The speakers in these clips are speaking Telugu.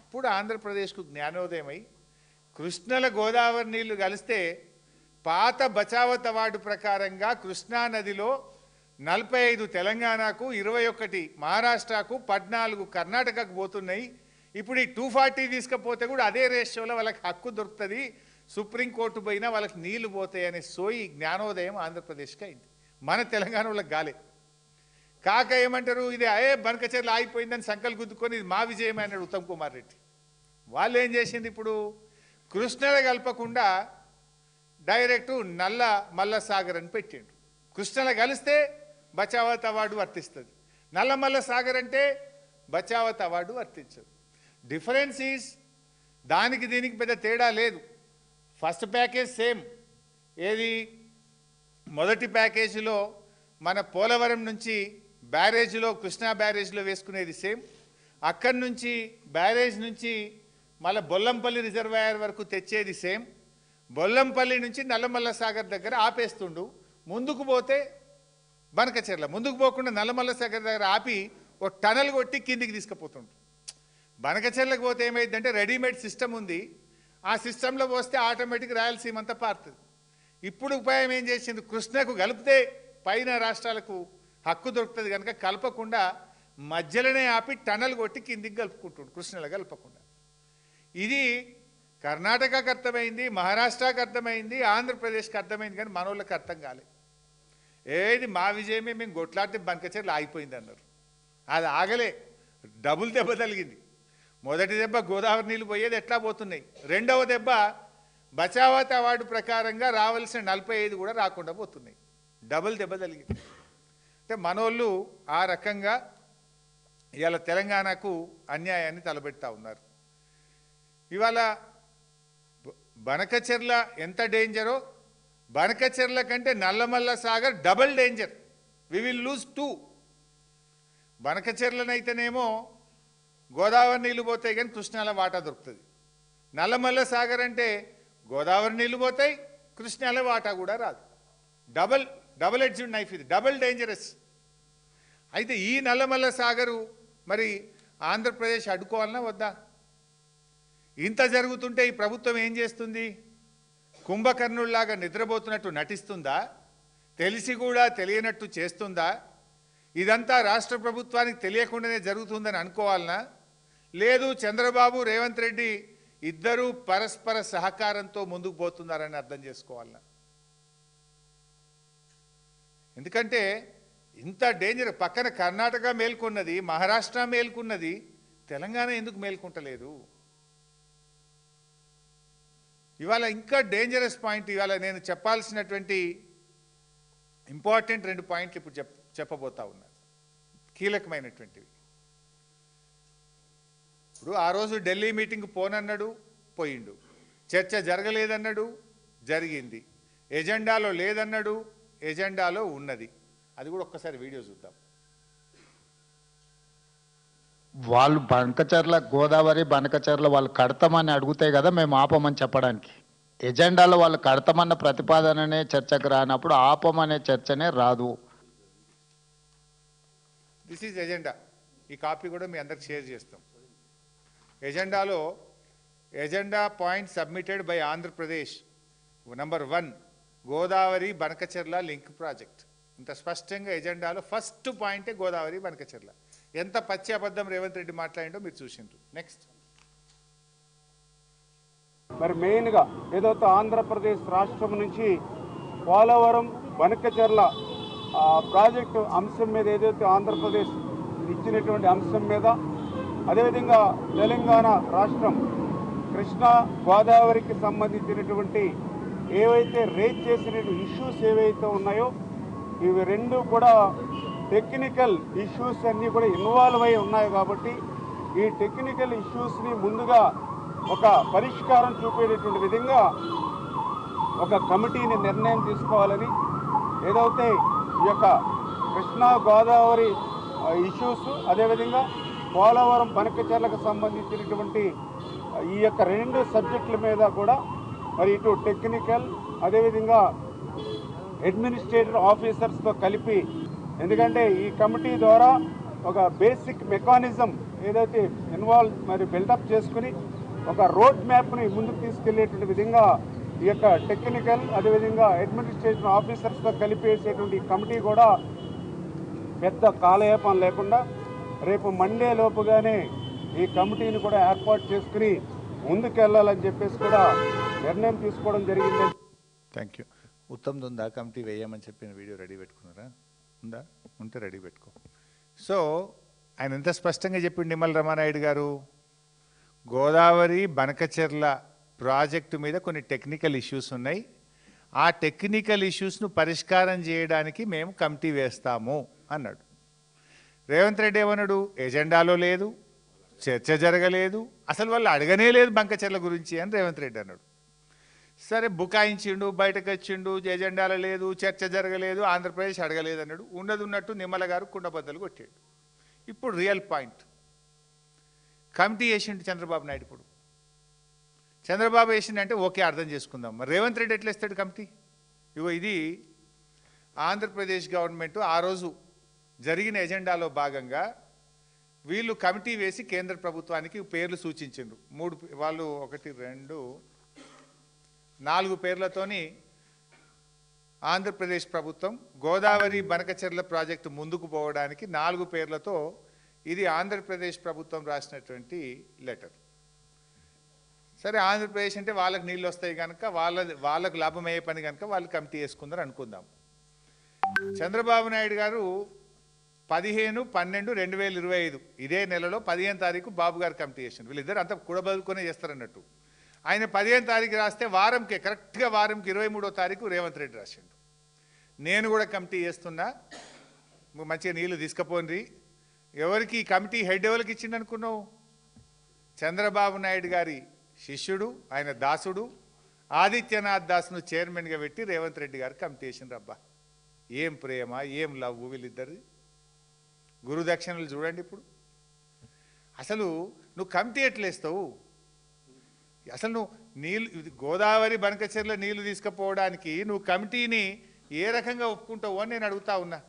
అప్పుడు ఆంధ్రప్రదేశ్కు జ్ఞానోదయమై కృష్ణల గోదావరి నీళ్లు కలిస్తే పాత బచావత్ అవార్డు ప్రకారంగా కృష్ణా నదిలో 45 తెలంగాణకు, 21 మహారాష్ట్రకు, 14 కర్ణాటకకు పోతున్నాయి. ఇప్పుడు ఈ 240 తీసుకపోతే కూడా అదే రేషియోలో వాళ్ళకి హక్కు దొరుకుతుంది. సుప్రీంకోర్టు పోయినా వాళ్ళకి నీళ్లు పోతాయి అనే సోయి జ్ఞానోదయం ఆంధ్రప్రదేశ్కి అయింది. మన తెలంగాణ వాళ్ళకి గాలే. కాక ఏమంటారు, ఇది బనకచెర్ల ఆగిపోయిందని సంకల్ గుద్దుకొని ఇది మా విజయమే అన్నాడు ఉత్తమ్ కుమార్ రెడ్డి. వాళ్ళు ఏం చేసింది, ఇప్పుడు కృష్ణలో కలపకుండా డైరెక్టు నల్ల మల్ల సాగర్ అని పెట్టిండు. కృష్ణలో కలిస్తే బచావత్ అవార్డు వర్తిస్తుంది, నల్లమల్ల సాగర్ అంటే బచావత్ అవార్డు వర్తించదు. డిఫరెన్స్ ఈజ్ దానికి దీనికి పెద్ద తేడా లేదు. First package same. ఏది మొదటి ప్యాకేజీలో మన పోలవరం నుంచి బ్యారేజ్లో, కృష్ణా బ్యారేజ్లో వేసుకునేది సేమ్. అక్కడి నుంచి బ్యారేజ్ నుంచి మళ్ళీ బొల్లంపల్లి రిజర్వాయర్ వరకు తెచ్చేది సేమ్. బొల్లంపల్లి నుంచి నల్లమల్ల సాగర్ దగ్గర ఆపేస్తుండు. ముందుకు పోతే బనకచెర్ల, ముందుకు పోకుండా నల్లమల్ల సాగర్ దగ్గర ఆపి ఓ టనల్ కొట్టి కిందికి తీసుకుపోతుండు. బనకచెర్లకు పోతే ఏమైందంటే రెడీమేడ్ సిస్టమ్ ఉంది. ఆ సిస్టంలో పోస్తే ఆటోమేటిక్ రాయలసీమ అంతా పారుతుంది. ఇప్పుడు ఉపాయం ఏం చేసింది, కృష్ణకు కలిపితే పైన రాష్ట్రాలకు హక్కు దొరుకుతుంది కనుక కలపకుండా మధ్యలోనే ఆపి టనల్ కొట్టి కిందికి కలుపుకుంటుండు, కృష్ణలో కలపకుండా. ఇది కర్ణాటకకు అర్థమైంది, మహారాష్ట్రకు అర్థమైంది, ఆంధ్రప్రదేశ్కి అర్థమైంది, కానీ మనోళ్ళకి అర్థం కాలేదు. ఏది మా విజయమే, మేము కొట్లాడితే బనకచెర్ల ఆగిపోయింది అన్నారు. అది ఆగలే, డబుల్ దెబ్బ తగిలింది. మొదటి దెబ్బ గోదావరి నీళ్ళు పోయేది ఎట్లా పోతున్నాయి, రెండవ దెబ్బ బచావత్ అవార్డు ప్రకారంగా రావాల్సిన 45 కూడా రాకుండా పోతున్నాయి. డబుల్ దెబ్బ తగిలింది. అంటే మనోళ్ళు ఆ రకంగా ఇవాళ తెలంగాణకు అన్యాయాన్ని తలబెడతా ఉన్నారు. ఇవాళ బనకచెర్ల ఎంత డేంజరో, బనకచెర్ల కంటే Nallamalla Sagar double danger. We will lose 2. బనకచెర్లనైతేనేమో గోదావరి నీళ్ళు పోతాయి కానీ కృష్ణాల వాటా దొరుకుతుంది. నల్లమల్ల సాగర్ అంటే గోదావరి నీళ్ళు పోతాయి, కృష్ణాల వాటా కూడా రాదు. డబల్ ఎడ్జ్డ్ నైఫ్ ఇది, డబల్ డేంజరస్. అయితే ఈ నల్లమల్ల సాగరు మరి ఆంధ్రప్రదేశ్ అడ్డుకోవాలన్నా వద్దా? ఇంత జరుగుతుంటే ఈ ప్రభుత్వం ఏం చేస్తుంది? కుంభకర్ణుల్లాగా నిద్రపోతున్నట్టు నటిస్తుందా? తెలిసి కూడా తెలియనట్టు చేస్తుందా? ఇదంతా రాష్ట్ర ప్రభుత్వానికి తెలియకుండానే జరుగుతుందని అనుకోవాలనా? లేదు చంద్రబాబు, రేవంత్ రెడ్డి ఇద్దరూ పరస్పర సహకారంతో ముందుకు పోతున్నారని అర్థం చేసుకోవాలనా? ఎందుకంటే ఇంత డేంజర్. పక్కన కర్ణాటక మేల్కొన్నది, మహారాష్ట్ర మేల్కొన్నది, తెలంగాణ ఎందుకు మేల్కొంటలేదు? ఇవాళ ఇంకా డేంజరస్ పాయింట్, ఇవాళ నేను చెప్పాల్సినటువంటి ఇంపార్టెంట్ 2 పాయింట్లు ఇప్పుడు చెప్పబోతా ఉన్నాను, కీలకమైనటువంటివి. ఇప్పుడు ఆ రోజు ఢిల్లీ మీటింగ్ పోనన్నాడు, పోయిండు. చర్చ జరగలేదన్నాడు, జరిగింది. ఎజెండాలో లేదన్నాడు, ఎజెండాలో ఉన్నది. అది కూడా ఒక్కసారి వీడియో చూద్దాం. వాళ్ళు బనకచెర్ల గోదావరి బనకచెర్ల వాళ్ళు కడతామని అడుగుతాయి కదా మేము ఆపమని చెప్పడానికి. ఎజెండాలో వాళ్ళు కడతామన్న ప్రతిపాదననే చర్చకు రానప్పుడు ఆపమనే చర్చనే రాదు. This is agenda. ఈ కాపీ కూడా మీ అందరికి షేర్ చేస్తాం. ఎజెండాలో agenda point submitted by Andhra Pradesh number 1 Godavari Banakacherla link project. ఇంత స్పష్టంగా ఎజెండాలో ఫస్ట్ పాయింటే గోదావరి బనకచెర్ల. ఎంత పచ్చి అబద్ధం రేవంత్ రెడ్డి మాట్లాడిండో మీరు చూసిండ్రు. నెక్స్ట్. మరి మెయిన్గా ఏదైతే ఆంధ్రప్రదేశ్ రాష్ట్రం నుంచి పోలవరం బనకచెర్ల ప్రాజెక్టు అంశం మీద ఏదైతే ఆంధ్రప్రదేశ్ ఇచ్చినటువంటి అంశం మీద, అదేవిధంగా తెలంగాణ రాష్ట్రం కృష్ణా గోదావరికి సంబంధించినటువంటి ఏవైతే రేజ్ చేసిన ఇష్యూస్ ఏవైతే ఉన్నాయో ఇవి రెండు కూడా టెక్నికల్ ఇష్యూస్ అన్నీ కూడా ఇన్వాల్వ్ అయి ఉన్నాయి. కాబట్టి ఈ టెక్నికల్ ఇష్యూస్ని ముందుగా ఒక పరిష్కారం చూపేటటువంటి విధంగా ఒక కమిటీని నిర్ణయం తీసుకోవాలని, ఏదైతే ఈ యొక్క కృష్ణా గోదావరి ఇష్యూస్, అదేవిధంగా పోలవరం బనకచెర్లకు సంబంధించినటువంటి ఈ యొక్క 2 సబ్జెక్టుల మీద కూడా మరి ఇటు టెక్నికల్ అదేవిధంగా అడ్మినిస్ట్రేటివ్ ఆఫీసర్స్తో కలిపి, ఎందుకంటే ఈ కమిటీ ద్వారా ఒక బేసిక్ మెకానిజం ఏదైతే మరి బిల్డప్ చేసుకుని ఒక రోడ్ మ్యాప్ని ముందుకు తీసుకెళ్లేటువంటి విధంగా ఈ యొక్క టెక్నికల్ అదేవిధంగా అడ్మినిస్ట్రేషన్ ఆఫీసర్స్తో కలిపేసేటువంటి కమిటీ కూడా పెద్ద కాలయాపన లేకుండా రేపు మండే లోపుగానే ఈ కమిటీని కూడా ఏర్పాటు చేసుకుని ముందుకెళ్లాలని చెప్పేసి కూడా నిర్ణయం తీసుకోవడం జరిగింది. Thank you. ఉత్తమ్ ఉందా కమిటీ వేయమని చెప్పిన వీడియో రెడీ పెట్టుకున్నారా? ఉందా? ఉంటే రెడీ పెట్టుకో. సో ఆయన ఎంత స్పష్టంగా చెప్పిండు నిమ్మల రామానాయుడు గారు, గోదావరి బనకచెర్ల ప్రాజెక్టు మీద కొన్ని టెక్నికల్ ఇష్యూస్ ఉన్నాయి, ఆ టెక్నికల్ ఇష్యూస్ను పరిష్కారం చేయడానికి మేము కమిటీ వేస్తాము అన్నాడు. రేవంత్ రెడ్డి ఏమన్నాడు? ఎజెండాలో లేదు, చర్చ జరగలేదు, అసలు వాళ్ళు అడగనే లేదు బంకచెర్ల గురించి అని రేవంత్ రెడ్డి అన్నాడు. సరే బుకాయించిండు, బయటకు వచ్చిండు, ఎజెండాలో లేదు, చర్చ జరగలేదు, ఆంధ్రప్రదేశ్ అడగలేదు అన్నాడు. ఉన్నది ఉన్నట్టు నిమ్మల గారు కుండబద్దలు కొట్టాడు. ఇప్పుడు రియల్ పాయింట్, కమిటీ వేసిండు చంద్రబాబు నాయుడు. ఇప్పుడు చంద్రబాబు వేసిండంటే ఓకే, అర్థం చేసుకుందాం. మరి రేవంత్ రెడ్డి ఎట్లా ఇస్తాడు కమిటీ? ఇగో ఇది ఆంధ్రప్రదేశ్ గవర్నమెంట్ ఆ రోజు జరిగిన ఎజెండాలో భాగంగా వీళ్ళు కమిటీ వేసి కేంద్ర ప్రభుత్వానికి పేర్లు సూచించిండ్రు. వాళ్ళు 1, 2, 4 పేర్లతోని ఆంధ్రప్రదేశ్ ప్రభుత్వం గోదావరి బనకచెర్ల ప్రాజెక్టు ముందుకు పోవడానికి 4 పేర్లతో ఇది ఆంధ్రప్రదేశ్ ప్రభుత్వం రాసినటువంటి లెటర్. సరే ఆంధ్రప్రదేశ్ అంటే వాళ్ళకి నీళ్ళు వస్తాయి కనుక వాళ్ళకు లాభమయ్యే పని కనుక వాళ్ళు కమిటీ వేసుకుందని అనుకుందాం. చంద్రబాబు నాయుడు గారు 15/12/2025 ఇదే నెలలో 15వ తారీఖు బాబు గారు కమిటీ చేసిండు. వీళ్ళిద్దరు అంతా కూడబదుకునే చేస్తారన్నట్టు. ఆయన 15వ తారీఖు రాస్తే వారంకే, కరెక్ట్గా వారంకి 23వ తారీఖు రేవంత్ రెడ్డి రాసిండు. నేను కూడా కమిటీ చేస్తున్నా, మంచిగా నీళ్లు తీసుకుపోండి. ఎవరికి ఈ కమిటీ హెడ్ ఎవరికి ఇచ్చిండు అనుకున్నావు? చంద్రబాబు నాయుడు గారి శిష్యుడు, ఆయన దాసుడు ఆదిత్యనాథ్ దాస్ను చైర్మన్గా పెట్టి రేవంత్ రెడ్డి గారు కమిటీ చేసిండ్రు. అబ్బా ఏం ప్రేమ, ఏం లవ్ వీళ్ళిద్దరిది. గురుదక్షిణలు చూడండి. ఇప్పుడు అసలు నువ్వు కమిటీ ఎట్లేస్తావు? అసలు నువ్వు గోదావరి బనకచెర్ల నీళ్లు తీసుకుపోవడానికి నువ్వు కమిటీని ఏ రకంగా ఒప్పుకుంటావు అని నేను అడుగుతా ఉన్నా.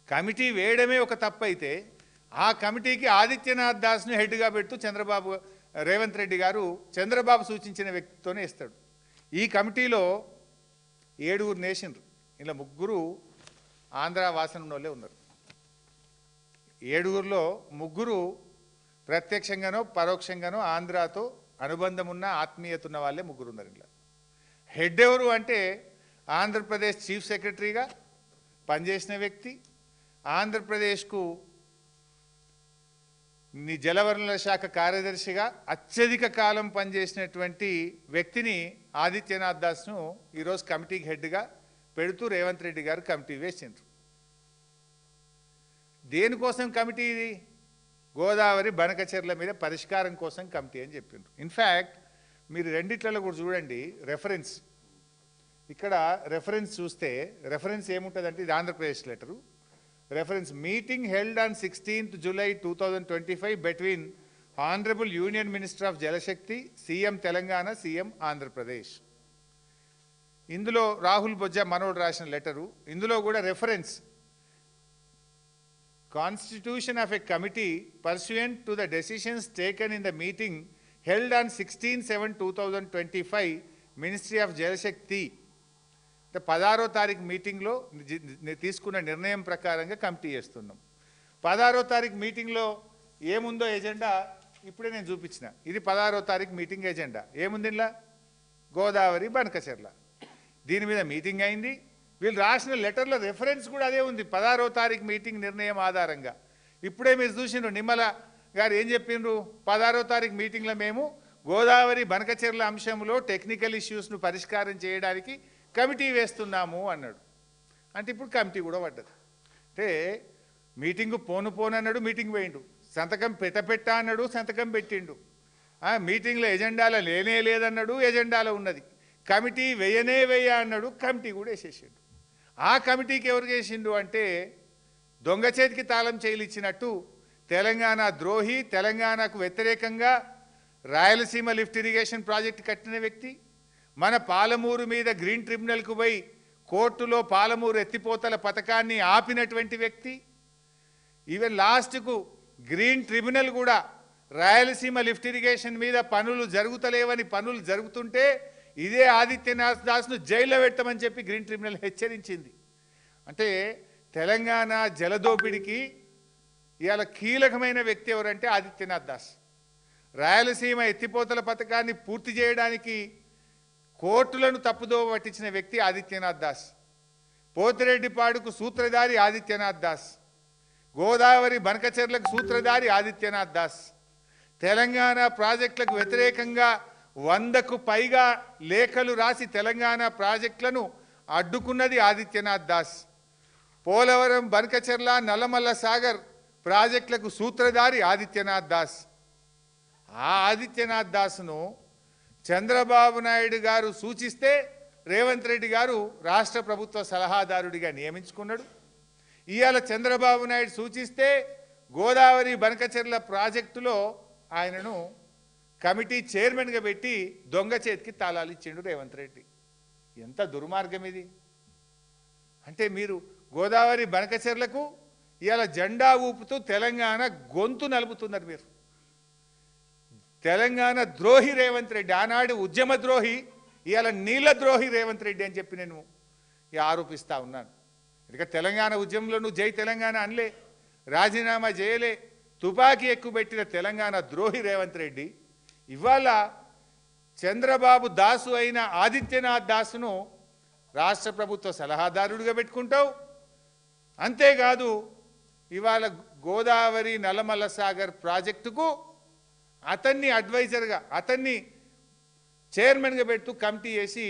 కమిటీ వేయడమే ఒక తప్పు అయితే ఆ కమిటీకి ఆదిత్యనాథ్ దాస్ను హెడ్గా పెడుతూ రేవంత్ రెడ్డి గారు చంద్రబాబు సూచించిన వ్యక్తితోనే ఇస్తాడు. ఈ కమిటీలో 7 నేషన్లు, ఇలా 3 ఆంధ్ర వాసన వాళ్ళే ఉన్నారు. 7లో 3 ప్రత్యక్షంగానో పరోక్షంగానో ఆంధ్రాతో అనుబంధం ఉన్న ఆత్మీయత ఉన్న వాళ్ళే 3 ఉన్నారు. ఇలా హెడ్ ఎవరు అంటే ఆంధ్రప్రదేశ్ చీఫ్ సెక్రటరీగా పనిచేసిన వ్యక్తి, ఆంధ్రప్రదేశ్కు జలవనరుల శాఖ కార్యదర్శిగా అత్యధిక కాలం పనిచేసినటువంటి వ్యక్తిని ఆదిత్యనాథ్ దాస్ను ఈరోజు కమిటీకి హెడ్గా పెడుతూ రేవంత్ రెడ్డి గారు కమిటీ వేసిండ్రు. దేనికోసం కమిటీ ఇది? గోదావరి బనకచెర్ల మీద పరిష్కారం కోసం కమిటీ అని చెప్పిండ్రు. ఇన్ఫ్యాక్ట్ మీరు రెండిట్లలో కూడా చూడండి రెఫరెన్స్. ఇక్కడ రెఫరెన్స్ చూస్తే రెఫరెన్స్ ఏముంటుందంటే ఇది Andhra Pradesh letter. Reference meeting held on 16th July 2025 between honourable union minister of Jal Shakti, CM Telangana, CM Andhra Pradesh. ఇందులో రాహుల్ బొజ్జా మనోడు రాసిన లెటరు. ఇందులో కూడా reference Constitution of a committee pursuant to the decisions taken in the meeting held on 16/7/2025 Ministry of Jal Shakti. 16వ తారీఖు మీటింగ్లో తీసుకున్న నిర్ణయం ప్రకారంగా కమిటీ చేస్తున్నాం. 16వ తారీఖు మీటింగ్లో ఏముందో ఎజెండా ఇప్పుడే నేను చూపించిన. ఇది 16వ తారీఖు మీటింగ్ ఎజెండా. ఏముంది ఇలా? గోదావరి బనకచెర్ల. దీని మీద మీటింగ్ అయింది. వీళ్ళు రాసిన లెటర్లో రెఫరెన్స్ కూడా అదే ఉంది, 16వ తారీఖు మీటింగ్ నిర్ణయం ఆధారంగా. ఇప్పుడే మీరు చూసిండ్రు నిమ్మల గారు ఏం చెప్పిండ్రు? 16వ తారీఖు మీటింగ్లో మేము గోదావరి బనకచెర్ల అంశంలో టెక్నికల్ ఇష్యూస్ను పరిష్కారం చేయడానికి కమిటీ వేస్తున్నాము అన్నాడు. అంటే ఇప్పుడు కమిటీ కూడా పడ్డది. అంటే మీటింగు పోను అన్నాడు, మీటింగ్ పోయిండు. సంతకం పెట్ట అన్నాడు, సంతకం పెట్టిండు. మీటింగ్లో ఎజెండాలో లేనే లేదన్నాడు, ఎజెండాలో ఉన్నది. కమిటీ వేయనే అన్నాడు, కమిటీ కూడా వేసేసిండు. ఆ కమిటీకి ఎవరు చేసిండు అంటే దొంగ చేతికి తాళం చేయిలు ఇచ్చినట్టు తెలంగాణ ద్రోహి, తెలంగాణకు వ్యతిరేకంగా రాయలసీమ లిఫ్ట్ ఇరిగేషన్ ప్రాజెక్టు కట్టిన వ్యక్తి, మన పాలమూరు మీద గ్రీన్ ట్రిబ్యునల్కు పోయి కోర్టులో పాలమూరు ఎత్తిపోతల పథకాన్ని ఆపినటువంటి వ్యక్తి, ఈవెన్ లాస్ట్కు గ్రీన్ ట్రిబ్యునల్ కూడా రాయలసీమ లిఫ్ట్ ఇరిగేషన్ మీద పనులు జరుగుతలేవని పనులు జరుగుతుంటే ఇదే ఆదిత్యనాథ్ దాస్ను జైల్లో పెట్టమని చెప్పి గ్రీన్ ట్రిబ్యునల్ హెచ్చరించింది. అంటే తెలంగాణ జలదోపిడికి ఇవాళ కీలకమైన వ్యక్తి ఎవరంటే ఆదిత్యనాథ్ దాస్. రాయలసీమ ఎత్తిపోతల పథకాన్ని పూర్తి చేయడానికి కోర్టులను తప్పుదోవ పట్టించిన వ్యక్తి ఆదిత్యనాథ్ దాస్. పోతిరెడ్డిపాడుకు సూత్రధారి ఆదిత్యనాథ్ దాస్. గోదావరి బనకచెర్లకు సూత్రధారి ఆదిత్యనాథ్ దాస్. తెలంగాణ ప్రాజెక్టులకు వ్యతిరేకంగా 100కు పైగా లేఖలు రాసి తెలంగాణ ప్రాజెక్టులను అడ్డుకున్నది ఆదిత్యనాథ్ దాస్. పోలవరం బనకచెర్ల నల్లమల్ల సాగర్ ప్రాజెక్టులకు సూత్రధారి ఆదిత్యనాథ్ దాస్. ఆ ఆదిత్యనాథ్ దాస్ను చంద్రబాబు నాయుడు గారు సూచిస్తే రేవంత్ రెడ్డి గారు రాష్ట్ర ప్రభుత్వ సలహాదారుడిగా నియమించుకున్నాడు. ఇవాళ చంద్రబాబు నాయుడు సూచిస్తే గోదావరి బనకచెర్ల ప్రాజెక్టులో ఆయనను కమిటీ చైర్మన్గా పెట్టి దొంగ చేతికి తాళాలు ఇచ్చిండు రేవంత్ రెడ్డి. ఎంత దుర్మార్గం ఇది! అంటే మీరు గోదావరి బనకచెర్లకు ఇవాళ జెండా ఊపుతూ తెలంగాణ గొంతు నలుపుతున్నారు. మీరు తెలంగాణ ద్రోహి రేవంత్ రెడ్డి, ఆనాడు ఉద్యమ ద్రోహి, ఇవాళ నీళ్ళ ద్రోహి రేవంత్ రెడ్డి అని చెప్పి నేను ఆరోపిస్తూ ఉన్నాను. ఇక తెలంగాణ ఉద్యమంలో నువ్వు జై తెలంగాణ అనలే, రాజీనామా చేయలే, తుపాకీ ఎక్కుపెట్టిన తెలంగాణ ద్రోహి రేవంత్ రెడ్డి ఇవాళ చంద్రబాబు దాసు అయిన ఆదిత్యనాథ్ దాసును రాష్ట్ర ప్రభుత్వ సలహాదారుడిగా పెట్టుకుంటావు. అంతేకాదు ఇవాళ గోదావరి నల్లమల్ల సాగర్ ప్రాజెక్టుకు అతన్ని అడ్వైజర్గా, అతన్ని చైర్మన్గా పెడుతూ కమిటీ చేసి